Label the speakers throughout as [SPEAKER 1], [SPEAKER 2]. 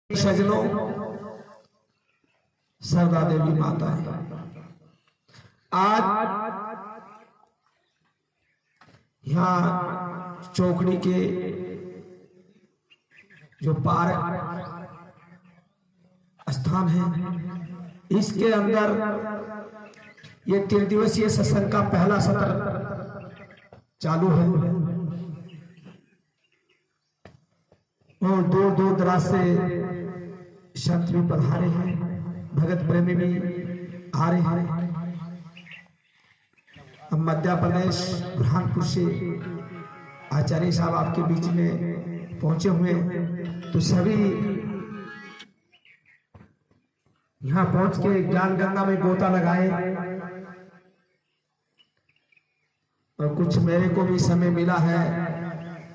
[SPEAKER 1] सजनों, सरदा देवी माता है। आज यहाँ चौकड़ी के जो पार्क स्थान है, इसके अंदर ये 3 दिवसीय सत्संग का पहला सत्र चालू है और दूर दूर दराज से संत भी पधारे हैं, भगत प्रेमी भी आ रहे हैं। अब मध्य प्रदेश बुरहानपुर से आचार्य साहब आपके बीच में पहुंचे हुए हैं, तो सभी यहाँ पहुंच के ज्ञान गंगा में गोता लगाए और कुछ मेरे को भी समय मिला है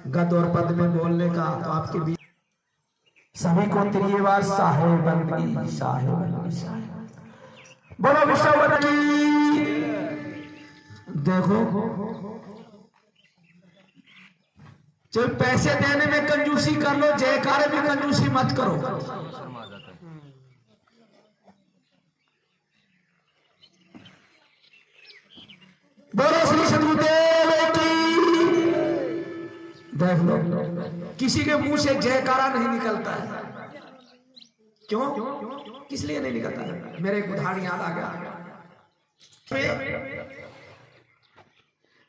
[SPEAKER 1] गद और पद में बोलने का, तो आपके बीच सभी को त्रियवार साहेब बंदगी बोलो विश्ववत की। देखो, जब पैसे देने में कंजूसी कर लो, जयकारे में कंजूसी मत करो। बोलो श्री सदगुरुदेव की। देख लो, किसी के मुंह से जयकारा नहीं निकलता है। क्यों? किस लिए नहीं निकलता है? मेरे एक उदाहरण याद आ गया।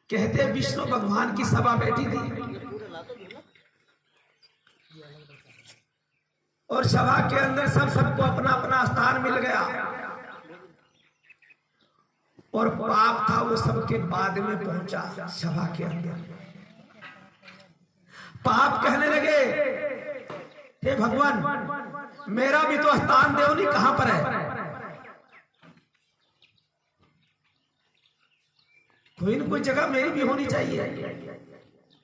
[SPEAKER 1] कहते विष्णु भगवान की सभा बैठी थी और सभा के अंदर सबको अपना अपना स्थान मिल गया और पाप था वो सबके बाद में पहुंचा सभा के अंदर। पाप कहने लगे, हे भगवान मेरा भी तो स्थान दो, नहीं कहां पर है? कोई न कोई जगह मेरी भी होनी चाहिए।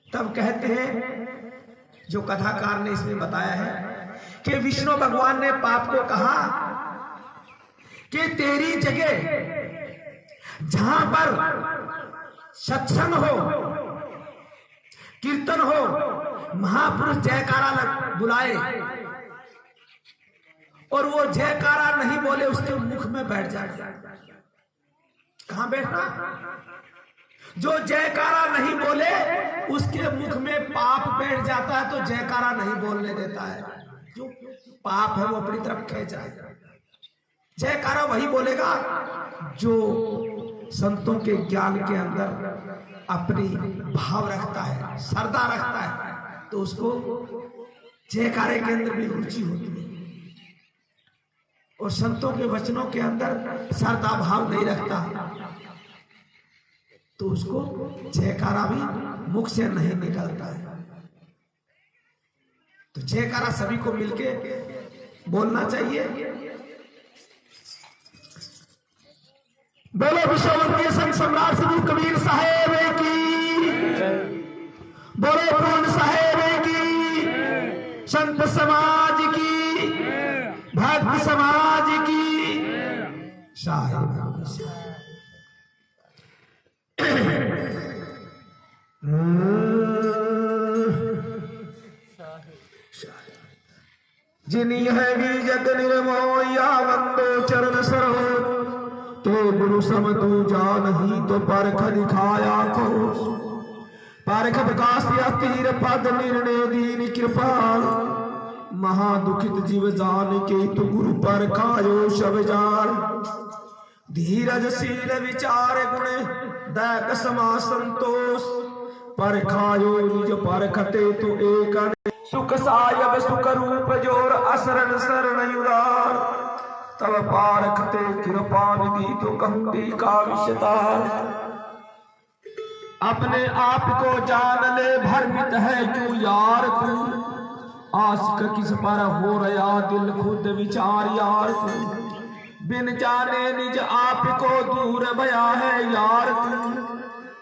[SPEAKER 1] तब कहते हैं, जो कथाकार ने इसमें बताया है कि विष्णु भगवान ने पाप को कहा कि तेरी जगह जहां पर सत्संग हो, कीर्तन हो, महापुरुष जयकारा बुलाए और वो जयकारा नहीं बोले, उसके मुख में बैठ जाए। कहां बैठना? जो जयकारा नहीं बोले उसके मुख में पाप बैठ जाता है, तो जयकारा नहीं बोलने देता है। जो पाप है वो अपनी तरफ खींच जाएगा। जयकारा वही बोलेगा जो संतों के ज्ञान के अंदर अपनी भाव रखता है, श्रद्धा रखता है, तो उसको जयकारे के अंदर भी रुचि होती है। और संतों के वचनों के अंदर श्रद्धा भाव नहीं रखता तो उसको जयकारा भी मुख से नहीं निकलता है। तो जयकारा सभी को मिलके बोलना चाहिए। बोलो विश्ववंतीय संत सम्राट श्री कबीर साहेब की, बोलो पूर्ण साहेब की, संत समाज की, भक्त समाज की साहेब। जिनी है जग निर्मोया वंदो चरण सरो, तो गुरु सम तू जानही तो परख दिखाया को। परख प्रकाश तीर पद निर्णय दीन कृपा, महादुखित जीव जान के तो गुरु पर खायो सब जान। धीरज शील विचार गुण दैक समा संतोष, पर खायो निज परखते तो एक। सुख सायब सुख रूप जोर असरण शरण उदार, तब पारखते कृपा निधि तो कहूंगी का विषतार। अपने आप को जान ले भ्रमित है क्यों यार तू, आशिक किस पर हो रहा दिल खुद विचार यार तू। बिन जाने निज आप को दूर भया है यार तू,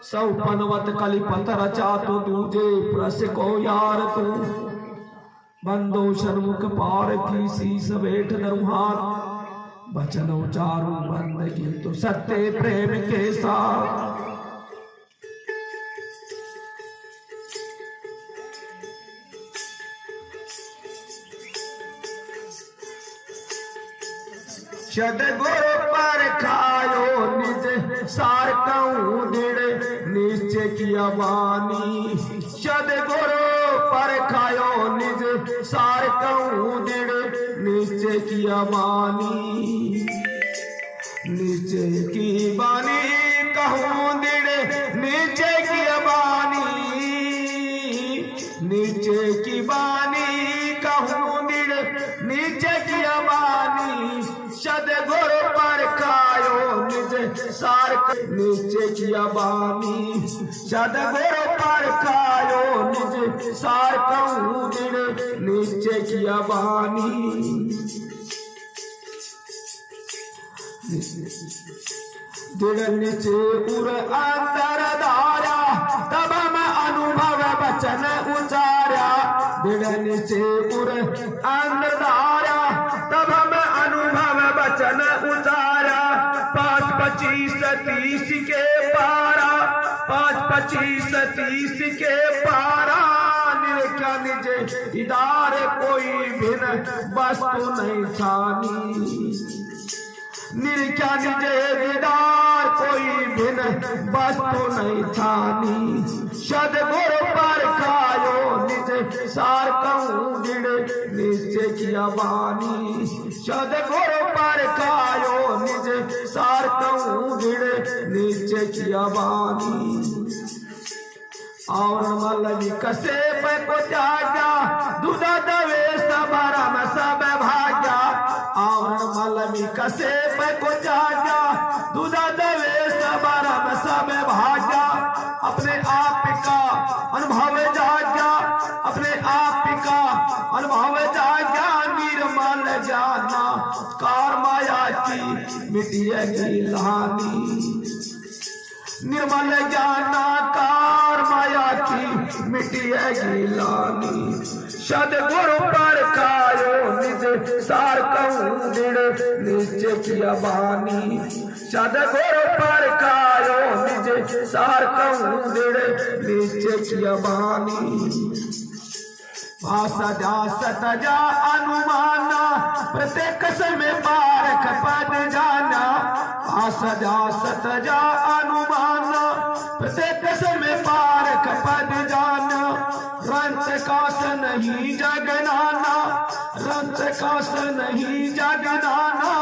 [SPEAKER 1] सौपनवत कलिपत रचा तो दूजे प्रस को यार तू। बंदो सन्मुख पार की शीस बैठ दरुहार, बचन उचारू बंदगी तो सत्य प्रेम के साथ। सदगुरु पर खायो निज सार कहूँ दृढ़ निश्चय किया बानी। सदगुरु पर खायो निज सार कहूँ दृढ़ निश्चय किया बानी। निश्चय की बानी कहूँ दृढ़ निश्चय किया बानी। निश्चय की बानी कहूँ दृढ़ निश्चय किया बानी। सदगुरु पर खायो निज सार निश्चय किया बानी। सदगुरु पर खायो निज सार कहूँ दृढ़ निश्चय किया बानी। दृढ़ निश्चय उर अंतर धारा तब मैं अनुभव वचन उचारा। दृढ़ निश्चय उर अंतर धारा तब मैं अनुभव वचन उचारा। 5-25 30 के पारा 5-25 30 के पारा। निरख्या निज इदार कोई भिन्न वस्तु नहीं छानी। निरख्या निज दीदार कोई भिन्न वस्तु नहीं छानी। सदगुरु पर खायो निज सार कहूँ दृढ़ निश्चय किया बानी। सदगुरु पर खायो निज सार कहूँ दृढ़ निश्चय किया बानी। और मल कसे पे को त्यागा दूध दवे सबरम सब भाग्या। और मल कसे पे को त्यागा दूध दवे सबरम सब भाग्या। अपने आप का अनुभव जागा अपने आप का अनुभव जागा। निर्मल जाना कार माया की मिटिएगी लानी। निर्मल ज्ञाना कार माया की मिटिएगी लानी। सदगुरु पर खायो निज सार कहूँ दृढ़ निश्चय किया बानी। सदगुरु पर खायो निज सार कहूँ दृढ़ निश्चय किया बानी। सजा सतजा अनुमाना प्रत्येक समय पारख पद जाना। सजा सतजा अनुमाना प्रत्येक समय पारख पद जाना। रंच कास नहीं जगनाना रंच कास नहीं जगनाना।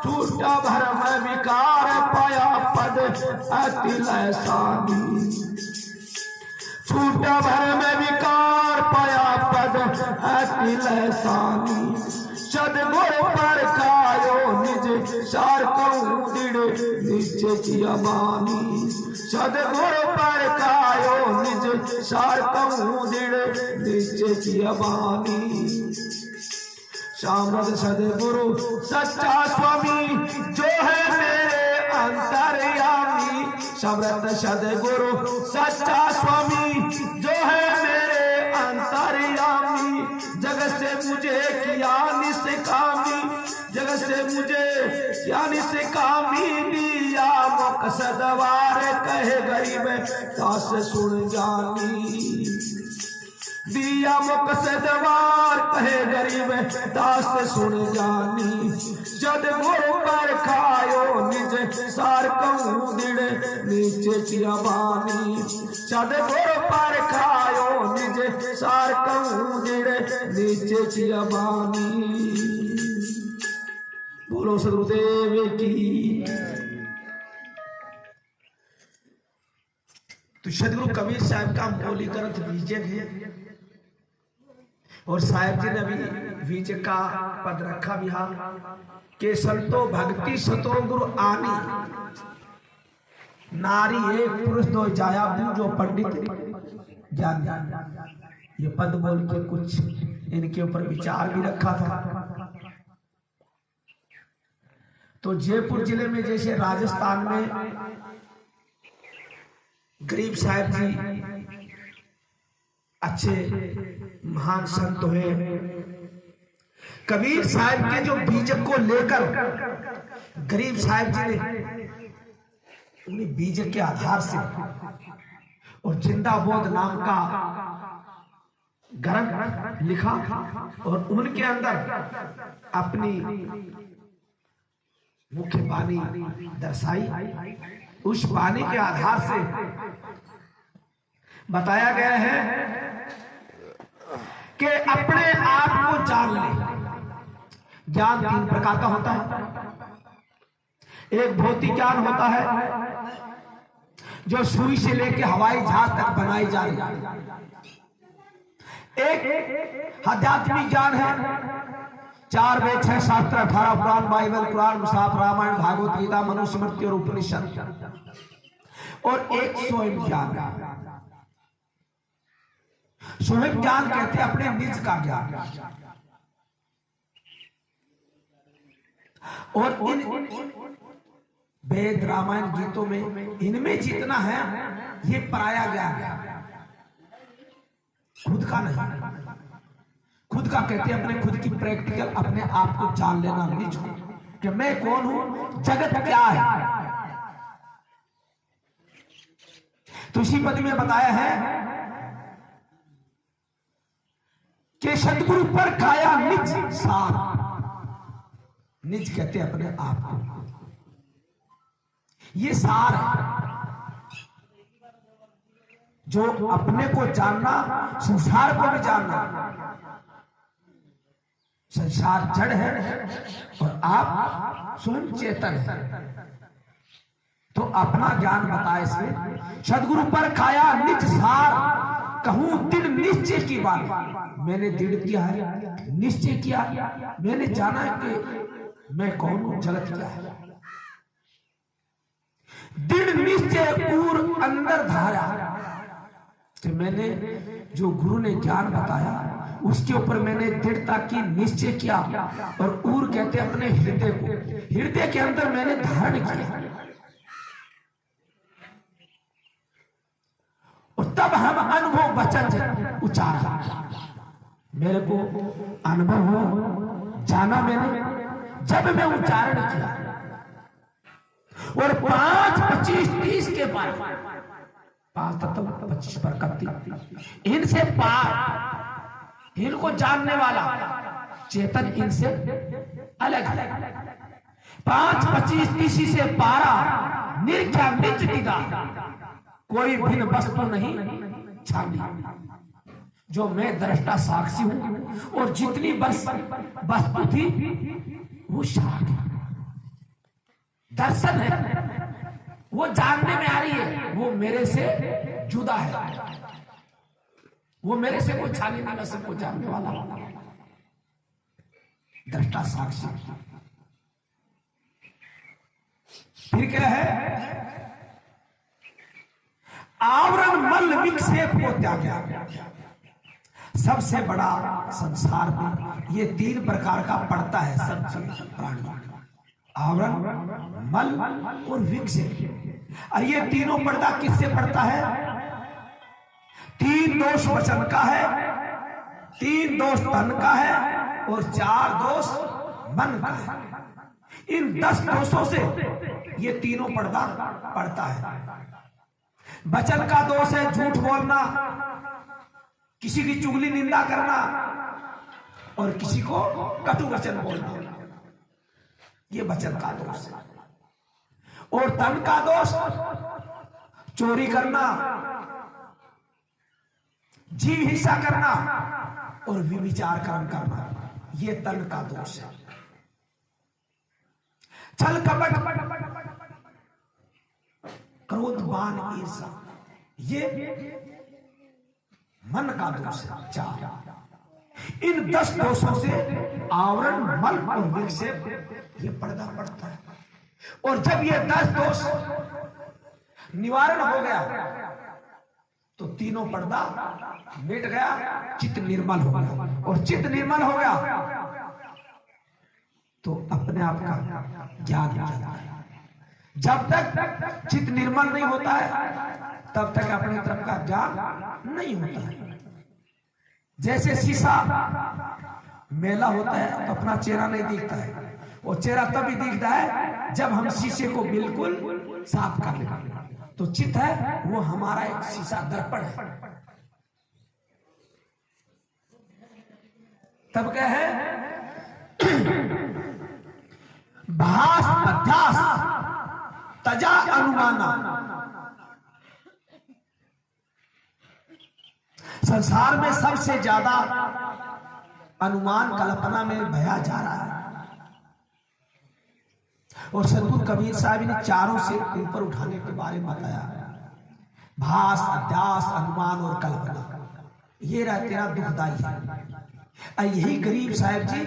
[SPEAKER 1] छूटा भरम विकार पाया पद अति लसानी। छूटा भरम विकार पाया पद अति लसानी। सदगुरु पर खायो निज सार कहूँ दृढ़ निश्चय किया बानी। सदगुरु पर खायो निज सार कहूँ दृढ़ निश्चय किया बानी। सामर्थ सदगुरु सच्चा स्वामी जो है मेरे अंतर्यामी। समर्थ सदगुरु सच्चा स्वामी जो है मेरे अंतर्यामी। जगत से मुझे किया निष्कामी जगत से मुझे किया निष्कामी। दिया मकसद वार कहे गरीब दास सुन जानी। दिया मकसद वार कहे गरीब दास सुन जानी। सदगुरु पर खायो निज सार कहूँ दृढ़ निश्चय किया बानी। सदगुरु पर खायो निज सार कहूँ दृढ़ निश्चय किया बानी। बोलो सदगुरुदेव की। तो सदगुरु कबीर साहब का मौलिक ग्रंथ बीजक है और साहेब जी ने भी बीज का पद रखा बिहार के संतो भक्ति सतो गुरु आनी। नारी एक पुरुष दो जाया जो पंडित ज्ञान ये पद बोल के कुछ इनके ऊपर विचार भी रखा था। तो जयपुर जिले में जैसे राजस्थान में गरीब साहब जी अच्छे महान संत हुए। कबीर साहब के जो बीजक को लेकर गरीब साहब जी ने उन्हें बीजक के आधार से और जिंदा बोध नाम का ग्रंथ लिखा और उनके अंदर अपनी मुख्य वाणी दर्शाई। उस वाणी के आधार से बताया गया है कि अपने आप को जान ले। ज्ञान 3 प्रकार का होता है। एक भौतिक ज्ञान होता है जो सुई से लेकर हवाई जहाज तक बनाई जा रही है। एक आध्यात्मिक ज्ञान है, 4 वेद 6 शास्त्र 18 पुराण बाइबल कुरान मुसाफ रामायण भागवत गीता मनुस्मृति और उपनिषद। और एक स्वयं ज्ञान है। स्वयं ज्ञान कहते हैं अपने निज का ज्ञान। और इन वेद रामायण गीतों में इनमें जितना है ये पराया ज्ञान है, खुद का नहीं। खुद का कहते हैं अपने खुद की प्रैक्टिकल अपने आप को जान लेना, निज को कि मैं कौन हूं, जगत क्या है। तो इसी पद में बताया है कि सतगुरु पर खाया निज सार। निज कहते हैं अपने आप को, ये सार है। जो अपने को जानना, संसार को भी जानना। संसार जड़ है और आप स्वयं चेतन है। तो अपना ज्ञान बताए से सदगुरु पर खाया निज सार, कहूं दृढ़ निश्चय की बात। मैंने दृढ़ किया है, निश्चय किया, मैंने जाना है कि मैं कौन हूं, जगत क्या है। दृढ़ निश्चय और अंदर धारा कि मैंने जो गुरु ने ज्ञान बताया उसके ऊपर मैंने दृढ़ता की, निश्चय किया। और ऊर कहते अपने हृदय को, हृदय के अंदर मैंने धारण किया। और तब हम अनुभव वचन उच्चारण, मेरे को अनुभव हो, जाना मैंने जब मैं उच्चारण किया। और 5, 25, 30 के बाद 5 तत्व 25 पर 31 इनसे पार, इनको जानने वाला चेतन इनसे अलग है। 5, 25, 30 से पारा निर्ख्या निज निगा, कोई भिन्न वस्तु नहीं छानी। जो मैं दृष्टा साक्षी हूं और जितनी वस्तु थी वो साक्षी दर्शन है, वो जानने में आ रही है, वो मेरे से जुदा है। वो मेरे से कोई छानी नहीं, मैं सबको जानने वाला दृष्टा साक्षी। फिर क्या है, आवरण मल विक्षेप को त्यागा। सबसे बड़ा संसार में ये 3 प्रकार का पड़ता है सब प्राणी, आवरण मल और विक्षेप। और ये तीनों पर्दा किससे पड़ता है? 3 दोष वचन का है, 3 दोष तन का है और 4 दोष मन का है। इन 10 दोषों से ये तीनों पर्दा पड़ता है। वचन का दोष है झूठ बोलना, किसी की चुगली निंदा करना और किसी को कटु वचन बोलना, ये वचन का दोष है। और तन का दोष चोरी करना, जीव हिंसा करना और व्यभिचार कर्म करना, ये तन का दोष है। छल कपट, क्रोध मान ईर्ष्या, ये मन का दोष है। 4 इन 10 दोषों से आवरण मल और विक्षेप ये पर्दा पड़ता है। और जब ये 10 दोष निवारण हो गया तो तीनों पर्दा मिट गया, चित्त निर्मल हो गया। और चित्त निर्मल हो गया तो अपने आप का ज्ञान हो जाता है। जब तक चित्त निर्मल नहीं होता है तब तक अपने तरफ का ज्ञान नहीं होता है। जैसे शीशा मेला होता है तो अपना चेहरा नहीं दिखता है, और चेहरा तभी दिखता है जब हम शीशे को बिल्कुल साफ कर लेते। तो चित्त है वो हमारा एक शीशा दर्पण है। तब क्या है, भास तजा अनुमाना। संसार में सबसे ज्यादा अनुमान कल्पना में भया जा रहा है, और सदगुरु कबीर साहब ने चारों से ऊपर उठाने के बारे में बताया। भास, अध्यास, अनुमान और कल्पना, ये तेरा दुखदाई है। यही गरीब साहब जी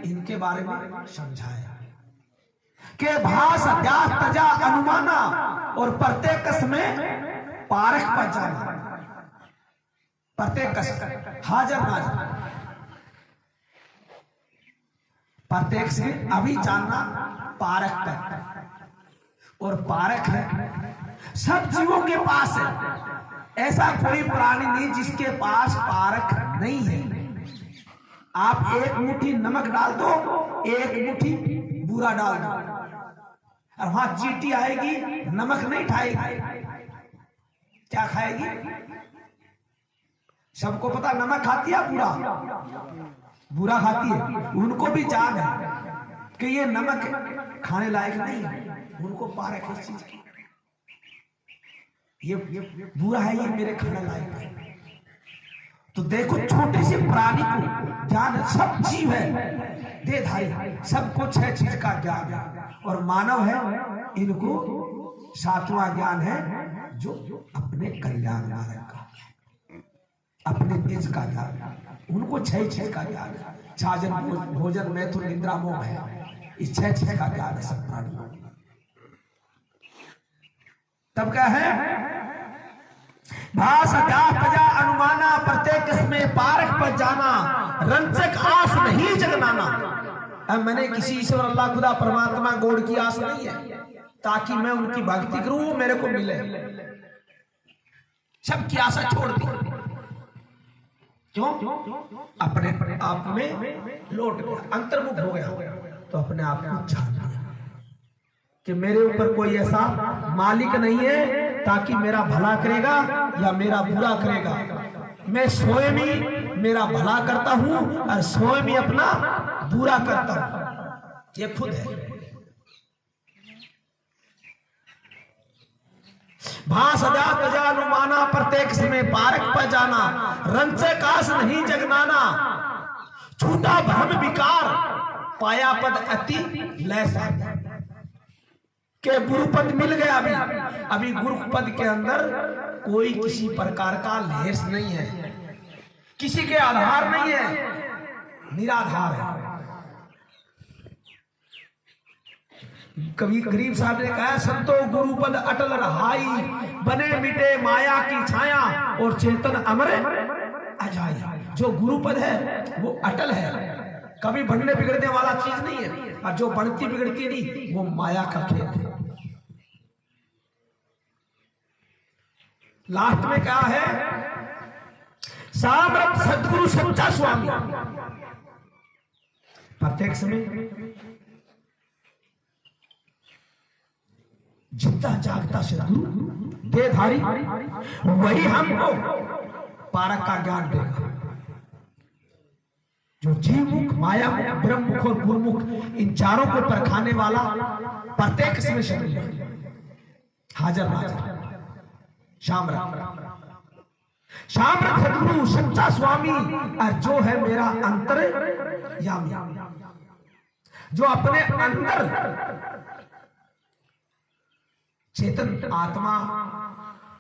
[SPEAKER 1] इनके बारे में समझाया कि भास, अध्यास, तजा, अनुमाना और प्रत्येक में पारख पर जाना। प्रत्येक हाजर नाजर, प्रत्येक से अभी जानना पारख कर, और पारख है सब जीवों के पास है। ऐसा कोई प्राणी नहीं जिसके पास पारख नहीं है। आप एक मुट्ठी नमक डाल दो, एक मुट्ठी बूरा डाल दो, और वहां चींटी आएगी, नमक नहीं खाएगी, क्या खाएगी? सबको पता नमक खाती है, बुरा खाती है। उनको भी जान है कि ये नमक खाने लायक नहीं है, उनको पारख है इस चीज की, ये बुरा है, ये मेरे खाने लायक है। तो देखो छोटे से प्राणी को ज्ञान, सब जीव है देहधारी, सब कुछ है चीज का ज्ञान है, और मानव है इनको सातवां ज्ञान है जो अपने कल्याण मार्ग का, अपने निज का ज्ञान, उनको छह चीज का ज्ञान है। छाजन, भोजन, मैथुन, निद्रा, मोह है, इस छह चीज का ज्ञान है सब प्राणियों को। तब क्या है? भास, अध्यास, तजा, अनुमाना, प्रत्येक में पारख पर जाना, रंजक आस नहीं जगनाना। अब मैंने किसी ईश्वर अल्लाह खुदा परमात्मा गॉड की आस नहीं है ताकि मैं उनकी भक्ति करूं, वो मेरे को मिले। सबकी आशा छोड़ दी। क्यों? अपने आप में लौट गया, अंतर्मुख हो गया, तो अपने आप को जान लिया कि मेरे ऊपर कोई ऐसा मालिक नहीं है ताकि मेरा भला करेगा या मेरा बुरा करेगा। मैं स्वयं ही मेरा भला करता हूं और स्वयं ही अपना बुरा करता हूं, ये खुद है। भास, अध्यास, तजा, अनुमाना, प्रत्येक समय पारख पर जाना, रंचे कास नहीं जगनाना। छूटा भ्रम विकार, पाया पद अति लैसा। के गुरुपद मिल गया, अभी गुरुपद के अंदर कोई किसी प्रकार का लेस नहीं है, किसी के आधार नहीं है, निराधार है। कभी गरीब साहब ने कहा, संतो गुरुपद अटल रहाई, बने मिटे माया की छाया और चेतन अमर अजाई। जो गुरुपद है वो अटल है, कभी बनने बिगड़ने वाला चीज नहीं है, और जो बनती बिगड़ती नहीं वो माया का खेल है। लास्ट में क्या है? सामर्थ सदगुरु सच्चा स्वामी। प्रत्येक समय जितना जागता सदगुरु देहधारी, वही हमको पारक का ज्ञान देगा। जो जीवमुख, मायामुख, ब्रह्ममुख और गुरुमुख, इन चारों को परखाने वाला प्रत्येक समय सदगुरु हाजर नाजर शामरथ सदगुरु सच्चा स्वामी, और जो है मेरा अंतर्यामी, जो अपने अंदर चेतन आत्मा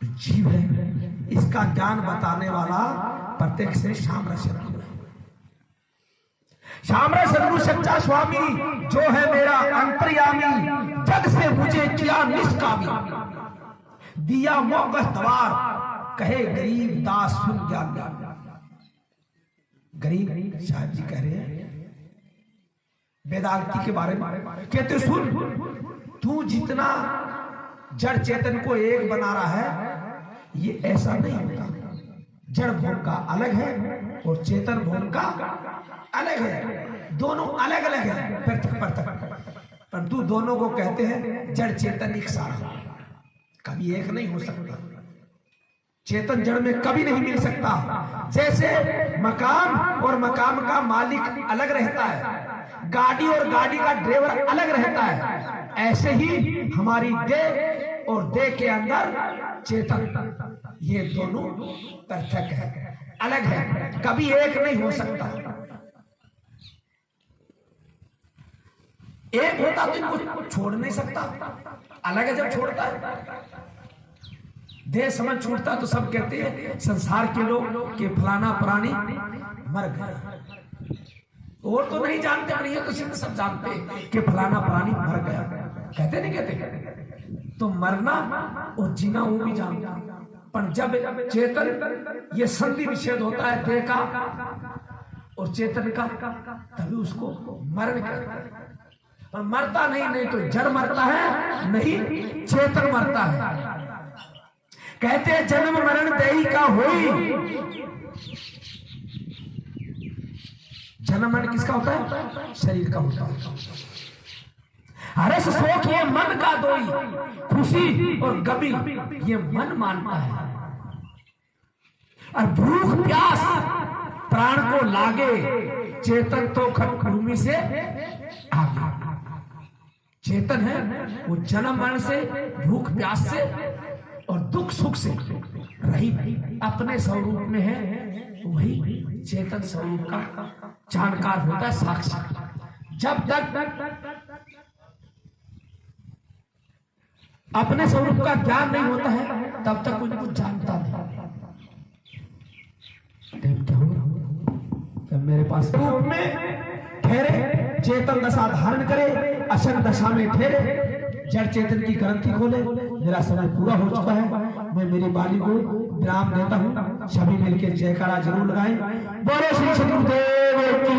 [SPEAKER 1] जीव है, इसका ज्ञान बताने वाला प्रत्येक से शामरथ सदगुरु। शामरथ सदगुरु सच्चा स्वामी, जो है मेरा अंतर्यामी, जग से मुझे किया निष्कामी, दिया मोगस द्वार, कहे गरीब दास सुन ज्ञान। गरीब साहब जी कह रहे हैं वेदांती के बारे में, कहते सुन, तू जितना जड़ चेतन को एक बना रहा है, ये ऐसा नहीं होता। जड़ भोग का अलग है और चेतन भोग का अलग है, दोनों अलग अलग है पृथक पृथक, परंतु दोनों को कहते हैं जड़ चेतन एक साथ, कभी एक नहीं हो सकता। चेतन जड़ में कभी नहीं मिल सकता। जैसे मकाम और मकाम का मालिक अलग रहता है, गाड़ी और गाड़ी का ड्राइवर अलग रहता है, ऐसे ही हमारी देह और देह के अंदर चेतन, ये दोनों पृथक है, अलग है, कभी एक नहीं हो सकता। एक होता तो इनको छोड़ नहीं सकता, अलग है जब छोड़ता है। देह समझ छूटता तो सब कहते हैं संसार के लोग कि फलाना प्राणी मर गया, और तो नहीं जानते, नहीं है तो सिर्फ सब जानते हैं कि फलाना प्राणी मर गया, कहते नहीं कहते। तो मरना और जीना वो भी जानते, पर जब चेतन ये संधि विच्छेद होता है देह का और चेतन का, तभी उसको मरण कहते हैं। और मरता नहीं तो जड़ मरता है, नहीं चेतन मरता है। कहते हैं जन्म मरण देही का होई, जन्म मरण किसका होता है? शरीर का होता है। हर्ष शोक ये मन का दोई, खुशी और गमी ये मन मानता है। और भूख प्यास प्राण को लागे, चेतन तो खट भूमि से आगे। चेतन है वो जन्म मरण से, भूख प्यास से और दुख सुख से रहित अपने स्वरूप में है, वही चेतन स्वरूप का जानकार होता है, साक्षी। जब तक अपने स्वरूप का ज्ञान नहीं होता है तब तक कुछ जानता नहीं। जब मेरे पास रूप में ठहरे, चेतन दशा धारण करे, अशक दशा में ठहरे, जड़ चेतन की ग्रंथि खोले। मेरा समय पूरा हो चुका है, मैं मेरी वाणी को विराम देता हूँ। सभी मिलकर जयकारा जरूर लगाएं। बोलो श्री सदगुरुदेव की